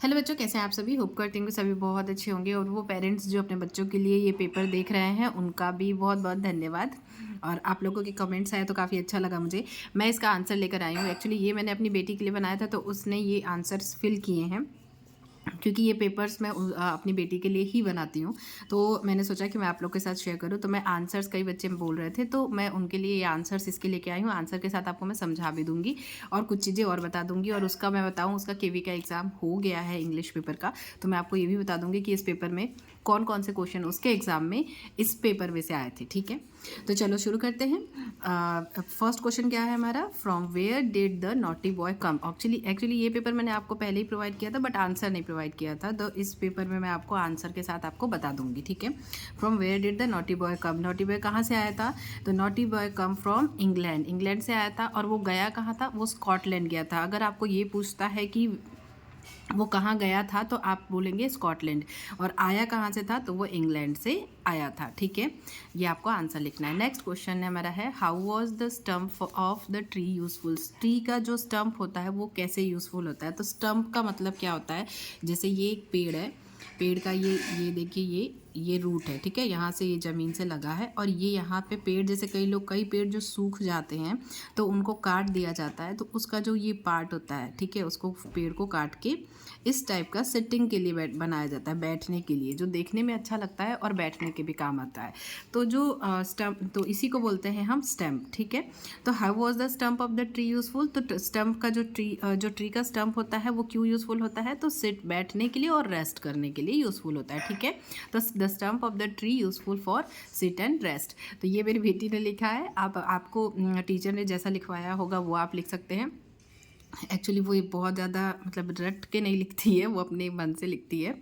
Hello बच्चों, कैसे हैं आप सभी। होप करती हूँ कि सभी बहुत अच्छे होंगे। और वो पेरेंट्स जो अपने बच्चों के लिए ये पेपर देख रहे हैं उनका भी बहुत बहुत धन्यवाद। और आप लोगों के कमेंट्स आए तो काफ़ी अच्छा लगा मुझे। मैं इसका आंसर लेकर आई हूँ। एक्चुअली ये मैंने अपनी बेटी के लिए बनाया था, तो उसने ये आंसर्स फिल किए हैं। क्योंकि ये पेपर्स मैं अपनी बेटी के लिए ही बनाती हूँ, तो मैंने सोचा कि मैं आप लोग के साथ शेयर करूँ। तो मैं आंसर्स, कई बच्चे बोल रहे थे, तो मैं उनके लिए ये आंसर्स इसके लेके आई हूँ। आंसर के साथ आपको मैं समझा भी दूंगी और कुछ चीज़ें और बता दूंगी। और उसका मैं बताऊँ, उसका केवी का एग्ज़ाम हो गया है इंग्लिश पेपर का, तो मैं आपको ये भी बता दूंगी कि इस पेपर में कौन कौन से क्वेश्चन उसके एग्ज़ाम में इस पेपर में से आए थे। ठीक है, तो चलो शुरू करते हैं। फर्स्ट क्वेश्चन क्या है हमारा, from where did the naughty boy come. Actually ये पेपर मैंने आपको पहले ही प्रोवाइड किया था, बट आंसर नहीं प्रोवाइड किया था, तो इस पेपर में मैं आपको आंसर के साथ आपको बता दूंगी। ठीक है, from where did the naughty boy come. Naughty boy कहाँ से आया था, तो naughty boy come from England. England से आया था, और वो गया कहाँ था, वो स्कॉटलैंड गया था। अगर आपको ये पूछता है कि वो कहाँ गया था, तो आप बोलेंगे स्कॉटलैंड। और आया कहाँ से था, तो वो इंग्लैंड से आया था। ठीक है, ये आपको आंसर लिखना है। नेक्स्ट क्वेश्चन है हमारा है, how was the stump of the tree useful. Tree का जो स्टम्प होता है वो कैसे यूजफुल होता है। तो स्टम्प का मतलब क्या होता है, जैसे ये एक पेड़ है, पेड़ का ये देखिए, ये रूट है। ठीक है, यहाँ से ये ज़मीन से लगा है, और ये यहाँ पे पेड़, जैसे कई पेड़ जो सूख जाते हैं तो उनको काट दिया जाता है, तो उसका जो ये पार्ट होता है, ठीक है, उसको पेड़ को काट के इस टाइप का सिटिंग के लिए बनाया जाता है, बैठने के लिए, जो देखने में अच्छा लगता है और बैठने के भी काम आता है। तो जो स्टम्प, तो इसी को बोलते हैं हम स्टम्प। ठीक है, तो how was the stump of the tree useful. तो स्टम्प का जो ट्री का स्टम्प होता है वो क्यों यूजफुल होता है, तो सिट, बैठने के लिए और रेस्ट करने के लिए यूजफुल होता है। ठीक है, तो the stump of the tree useful for sit and rest. तो ये मेरी बेटी ने लिखा है। आपको टीचर ने जैसा लिखवाया होगा वो आप लिख सकते हैं। एक्चुअली वो ये बहुत ज़्यादा मतलब रट के नहीं लिखती है, वो अपने मन से लिखती है।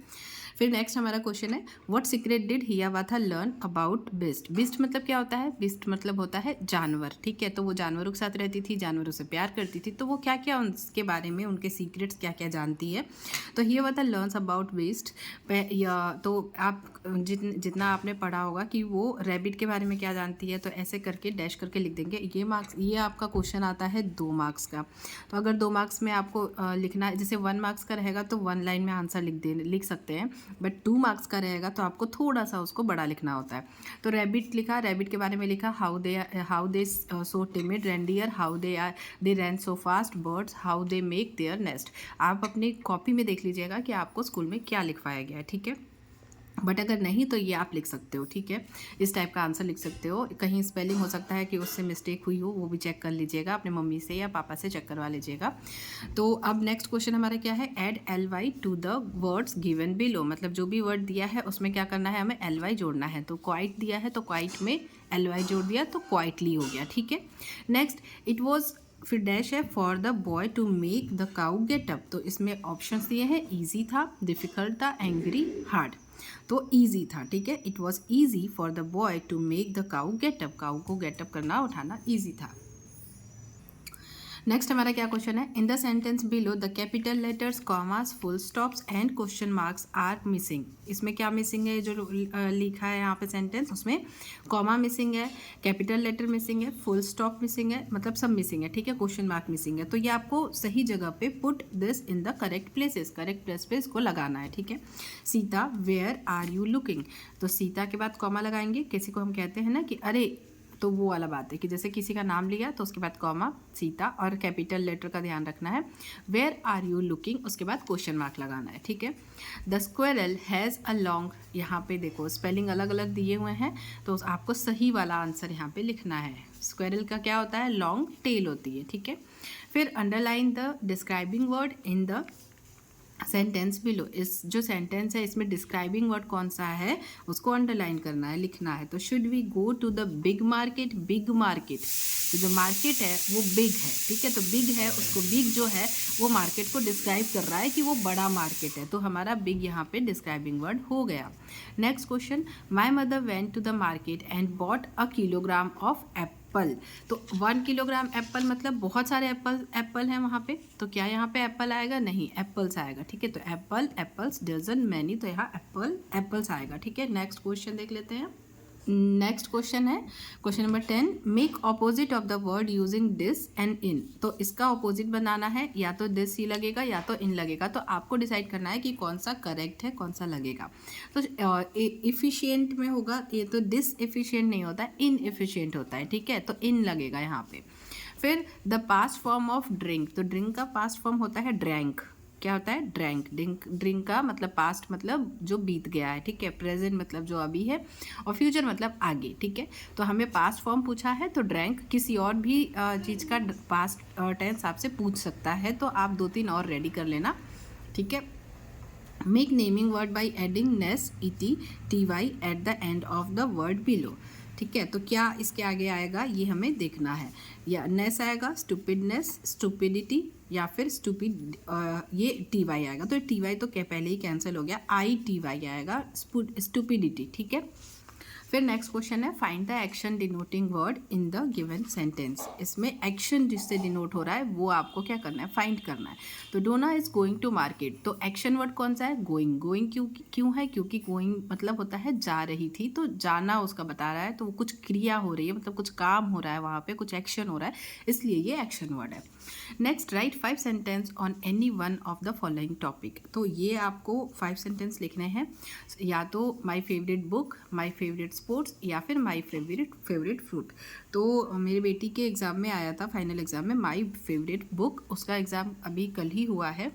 फिर नेक्स्ट हमारा क्वेश्चन है, what secret did Hiawatha learn about beast. Beast मतलब क्या होता है, बिस्ट मतलब होता है जानवर। ठीक है, तो वो जानवरों के साथ रहती थी, जानवरों से प्यार करती थी, तो वो क्या क्या उनके बारे में, उनके सीक्रेट्स क्या क्या जानती है। तो हियावाथा लर्न्स अबाउट बिस्ट। या तो आप जितना आपने पढ़ा होगा कि वो रैबिट के बारे में क्या जानती है, तो ऐसे करके डैश करके लिख देंगे। ये आपका क्वेश्चन आता है 2 मार्क्स का। तो अगर 2 मार्क्स में आपको लिखना है, जैसे 1 मार्क्स का रहेगा तो 1 लाइन में आंसर लिख सकते हैं, बट 2 मार्क्स का रहेगा तो आपको थोड़ा सा उसको बड़ा लिखना होता है। तो रैबिट लिखा, रैबिट के बारे में लिखा, how they so timid, reindeer how they ran so fast, birds how they make their nest. आप अपनी कॉपी में देख लीजिएगा कि आपको स्कूल में क्या लिखवाया गया है। ठीक है, बट अगर नहीं तो ये आप लिख सकते हो। ठीक है, इस टाइप का आंसर लिख सकते हो। कहीं स्पेलिंग हो सकता है कि उससे मिस्टेक हुई हो, वो भी चेक कर लीजिएगा, अपने मम्मी से या पापा से चेक करवा लीजिएगा। तो अब नेक्स्ट क्वेश्चन हमारा क्या है, add L Y to the words given below. मतलब जो भी वर्ड दिया है उसमें क्या करना है, हमें एल वाई जोड़ना है। तो क्वाइट दिया है तो क्वाइट में एल वाई जोड़ दिया तो क्वाइटली हो गया। ठीक है, नेक्स्ट, इट वॉज, फिर डैश है, for the boy to make the cow get up. तो इसमें ऑप्शंस दिए हैं, ईजी था, डिफिकल्ट था, एंग्री, हार्ड। तो ईजी था। ठीक है, it was easy for the boy to make the cow get up. काउ को गेटअप करना, उठाना ईजी था। नेक्स्ट हमारा क्या क्वेश्चन है, in the sentence below the capital letters, commas, full stops and question marks are missing. इसमें क्या मिसिंग है, जो लिखा है यहाँ पे सेंटेंस, उसमें कॉमा मिसिंग है, कैपिटल लेटर मिसिंग है, फुल स्टॉप मिसिंग है, मतलब सब मिसिंग है। ठीक है, क्वेश्चन मार्क मिसिंग है। तो ये आपको सही जगह पे put this in the correct places, correct place पे इसको लगाना है। ठीक है, Sita where are you looking. तो सीता के बाद कॉमा लगाएंगे। किसी को हम कहते हैं ना कि अरे, तो वो वाला बात है कि जैसे किसी का नाम लिया तो उसके बाद कॉमा, सीता, और कैपिटल लेटर का ध्यान रखना है। वेयर आर यू लुकिंग, उसके बाद क्वेश्चन मार्क लगाना है। ठीक है, the squirrel has a long, यहाँ पे देखो स्पेलिंग अलग अलग दिए हुए हैं, तो आपको सही वाला आंसर यहाँ पे लिखना है। स्क्वेरल का क्या होता है, लॉन्ग टेल होती है। ठीक है, फिर underline the describing word in the sentence below. इस जो सेंटेंस है इसमें डिस्क्राइबिंग वर्ड कौन सा है उसको अंडरलाइन करना है, लिखना है। तो should we go to the big market, big market, तो जो मार्केट है वो बिग है। ठीक है, तो बिग है, उसको बिग जो है वो मार्केट को डिस्क्राइब कर रहा है कि वो बड़ा मार्केट है, तो हमारा बिग यहाँ पे डिस्क्राइबिंग वर्ड हो गया। Next question, my mother went to the market and bought a kilogram of apple. तो 1 किलोग्राम एप्पल मतलब बहुत सारे एप्पल हैं वहाँ पे, तो क्या यहाँ पे एप्पल आएगा, नहीं, एप्पल्स आएगा। ठीक है, तो एप्पल, एप्पल्स, डजन, मैनी, तो यहाँ एप्पल्स आएगा। ठीक है, नेक्स्ट क्वेश्चन देख लेते हैं। नेक्स्ट क्वेश्चन है question number 10, make opposite of the word using this and in. तो इसका ऑपोजिट बनाना है, या तो दिस ही लगेगा या तो इन लगेगा, तो आपको डिसाइड करना है कि कौन सा करेक्ट है, कौन सा लगेगा। तो इफिशियंट में होगा ये, तो डिस एफिशिएंट नहीं होता है, इन एफिशिएंट होता है, ठीक है, तो इन लगेगा यहाँ पे। फिर the past form of drink, तो ड्रिंक का पास्ट फॉर्म होता है ड्रैंक। क्या होता है? ड्रैंक। ड्रिंक का मतलब पास्ट मतलब जो बीत गया है, ठीक है, प्रेजेंट मतलब जो अभी है, और फ्यूचर मतलब आगे, ठीक है। तो हमें पास्ट फॉर्म पूछा है, तो ड्रैंक किसी और भी चीज़ का पास्ट टेंस आपसे पूछ सकता है, तो आप 2-3 और रेडी कर लेना, ठीक है। Make naming word by adding ness E T T Y at the end of the word below, ठीक है। तो क्या इसके आगे आएगा ये हमें देखना है, या नेस आएगा, स्टूपिडनेस, स्टूपिडिटी, या फिर स्टूपिड, ये टी वाई आएगा। तो टी वाई तो क्या पहले ही कैंसिल हो गया, आई टी वाई आएगा, स्टूपिडिटी, ठीक है। फिर नेक्स्ट क्वेश्चन है, find the action denoting word in the given sentence. इसमें एक्शन जिससे डिनोट हो रहा है वो आपको क्या करना है, फाइंड करना है। तो डोना इज गोइंग टू मार्केट, तो एक्शन वर्ड कौन सा है? गोइंग। गोइंग क्यों है? क्योंकि गोइंग मतलब होता है जा रही थी, तो जाना उसका बता रहा है, तो वो कुछ क्रिया हो रही है, मतलब कुछ काम हो रहा है वहाँ पे, कुछ एक्शन हो रहा है, इसलिए ये एक्शन वर्ड है। Next, right 5 sentence on any one of the following topic. तो ये आपको 5 सेंटेंस लिखने हैं, या तो my favourite book, my favourite sports, या फिर माई फेवरेट फ्रूट। तो मेरी बेटी के एग्ज़ाम में आया था, फाइनल एग्ज़ाम में, माई फेवरेट बुक, उसका एग्ज़ाम अभी कल ही हुआ है,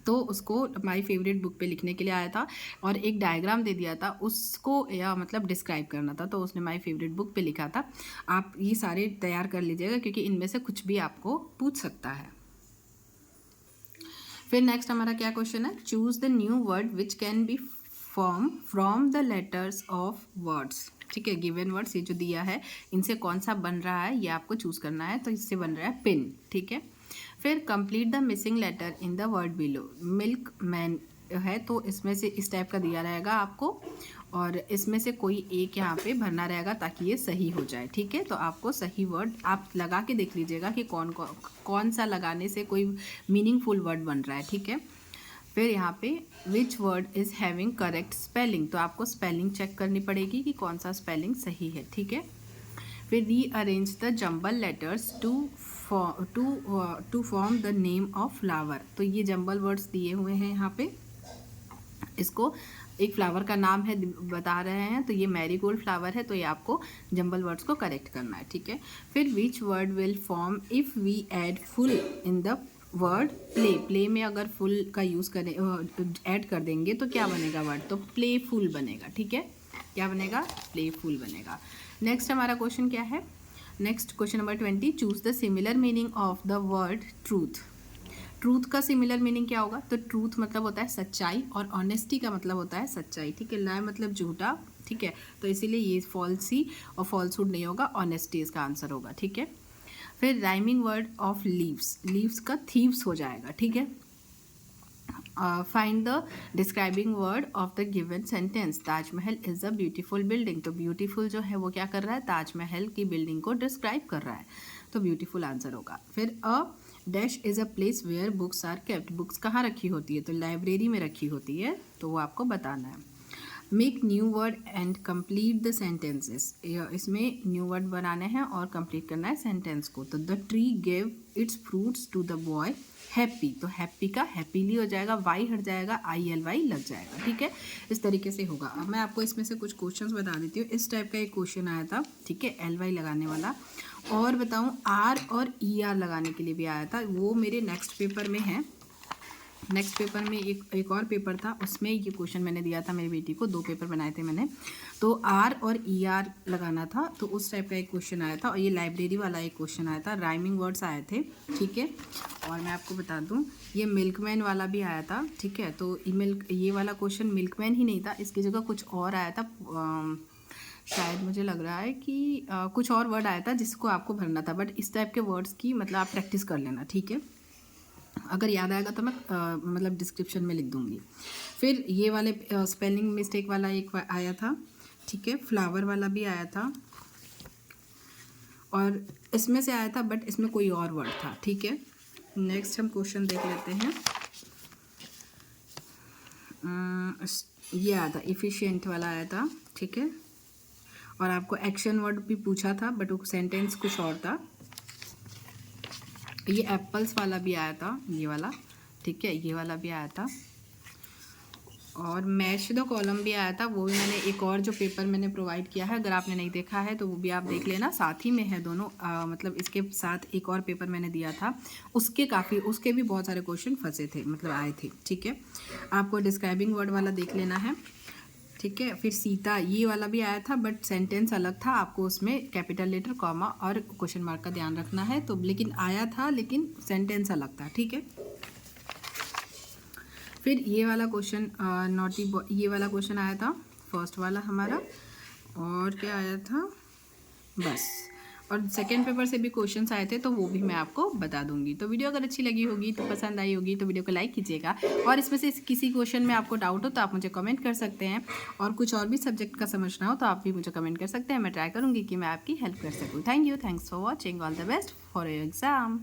तो उसको माई फेवरेट बुक पे लिखने के लिए आया था, और एक डायग्राम दे दिया था उसको, या मतलब डिस्क्राइब करना था, तो उसने माई फेवरेट बुक पे लिखा था। आप ये सारे तैयार कर लीजिएगा, क्योंकि इनमें से कुछ भी आपको पूछ सकता है। फिर नेक्स्ट हमारा क्या क्वेश्चन है, choose the new word which can be form from the letters of words, ठीक है। गिवन वर्ड्स ये जो दिया है, इनसे कौन सा बन रहा है ये आपको चूज करना है, तो इससे बन रहा है पिन, ठीक है। फिर complete the missing letter in the word below. Milkman है, तो इसमें से इस टाइप का दिया रहेगा आपको, और इसमें से कोई एक यहाँ पे भरना रहेगा ताकि ये सही हो जाए, ठीक है। तो आपको सही वर्ड आप लगा के देख लीजिएगा कि कौन सा लगाने से कोई मीनिंगफुल वर्ड बन रहा है, ठीक है। फिर यहाँ पे which word is having correct spelling, तो आपको स्पेलिंग चेक करनी पड़ेगी कि कौन सा स्पेलिंग सही है, ठीक है। फिर rearrange the jumble letters to form the name of flower. तो ये जंबल वर्ड्स दिए हुए हैं यहाँ पे, इसको एक फ्लावर का नाम है बता रहे हैं, तो ये मैरीगोल्ड फ्लावर है, तो ये आपको जंबल वर्ड्स को करेक्ट करना है, ठीक है। फिर which word will form if we add ful in the word play. Play में अगर फुल का यूज़ करें, ऐड कर देंगे, तो क्या बनेगा वर्ड, तो प्लेफुल बनेगा, ठीक है। क्या बनेगा? प्लेफुल बनेगा। नेक्स्ट हमारा क्वेश्चन क्या है, next question number 20, choose the similar meaning of the word truth. Truth का सिमिलर मीनिंग क्या होगा, तो ट्रूथ मतलब होता है सच्चाई, और ऑनेस्टी का मतलब होता है सच्चाई, ठीक है। लाई मतलब झूठा, ठीक है, तो इसीलिए ये फॉल्सी और फॉल्सहुड नहीं होगा, ऑनेस्टी इसका आंसर होगा, ठीक है। फिर rhyming word of leaves, leaves का थीव्स हो जाएगा, ठीक है। Find the describing word of the given sentence, Taj Mahal is a beautiful building. तो ब्यूटीफुल जो है वो क्या कर रहा है, ताजमहल की बिल्डिंग को डिस्क्राइब कर रहा है, तो ब्यूटीफुल आंसर होगा। फिर a dash is a place where books are kept, books कहाँ रखी होती है, तो लाइब्रेरी में रखी होती है, तो वो आपको बताना है। Make new word and complete the sentences, इसमें न्यू वर्ड बनाने हैं और कंप्लीट करना है सेंटेंस को। तो the tree gave its fruits to the boy happy, तो हैप्पी का हैप्पीली हो जाएगा, वाई हट जाएगा, ILY लग जाएगा, ठीक है। इस तरीके से होगा। अब मैं आपको इसमें से कुछ क्वेश्चंस बता देती हूँ। इस टाइप का एक क्वेश्चन आया था, ठीक है, LY लगाने वाला, और बताऊँ R और ER लगाने के लिए भी आया था, वो मेरे नेक्स्ट पेपर में है। नेक्स्ट पेपर में एक और पेपर था, उसमें ये क्वेश्चन मैंने दिया था मेरी बेटी को, 2 पेपर बनाए थे मैंने, तो R और ER लगाना था, तो उस टाइप का एक क्वेश्चन आया था, और ये लाइब्रेरी वाला एक क्वेश्चन आया था, राइमिंग वर्ड्स आए थे, ठीक है। और मैं आपको बता दूं, ये मिल्कमैन वाला भी आया था, ठीक है। तो ये वाला क्वेश्चन मिल्कमैन ही नहीं था, इसकी जगह कुछ और आया था, शायद मुझे लग रहा है कि कुछ और वर्ड आया था जिसको आपको भरना था, बट इस टाइप के वर्ड्स की मतलब आप प्रैक्टिस कर लेना, ठीक है। अगर याद आएगा तो मैं मतलब डिस्क्रिप्शन में लिख दूँगी। फिर ये वाले स्पेलिंग मिस्टेक वाला एक आया था, ठीक है, फ्लावर वाला भी आया था, और इसमें से आया था, बट इसमें कोई और वर्ड था, ठीक है। नेक्स्ट हम क्वेश्चन देख लेते हैं। ये आया था, इफ़िशिएंट वाला आया था, ठीक है। और आपको एक्शन वर्ड भी पूछा था बट वो सेंटेंस कुछ और था। ये एप्पल्स वाला भी आया था, ये वाला, ठीक है, ये वाला भी आया था। और मैच द कॉलम भी आया था, वो भी मैंने एक और जो पेपर मैंने प्रोवाइड किया है, अगर आपने नहीं देखा है तो वो भी आप देख लेना, साथ ही में है दोनों। मतलब इसके साथ एक और पेपर मैंने दिया था, उसके भी बहुत सारे क्वेश्चन फंसे थे, मतलब आए थे, ठीक है। आपको डिस्क्राइबिंग वर्ड वाला देख लेना है, ठीक है। फिर सीता, ये वाला भी आया था बट सेंटेंस अलग था, आपको उसमें कैपिटल लेटर, कॉमा और क्वेश्चन मार्क का ध्यान रखना है। तो लेकिन आया था, लेकिन सेंटेंस अलग था, ठीक है। फिर ये वाला क्वेश्चन ये वाला क्वेश्चन आया था, फर्स्ट वाला हमारा। और क्या आया था, बस। और सेकंड पेपर से भी क्वेश्चंस आए थे, तो वो भी मैं आपको बता दूंगी। तो वीडियो अगर अच्छी लगी होगी, तो पसंद आई होगी, तो वीडियो को लाइक कीजिएगा। और इसमें से किसी क्वेश्चन में आपको डाउट हो तो आप मुझे कमेंट कर सकते हैं, और कुछ और भी सब्जेक्ट का समझना हो तो आप भी मुझे कमेंट कर सकते हैं। मैं ट्राई करूँगी कि मैं आपकी हेल्प कर सकूँ। Thank you, thanks for watching, all the best for your exam.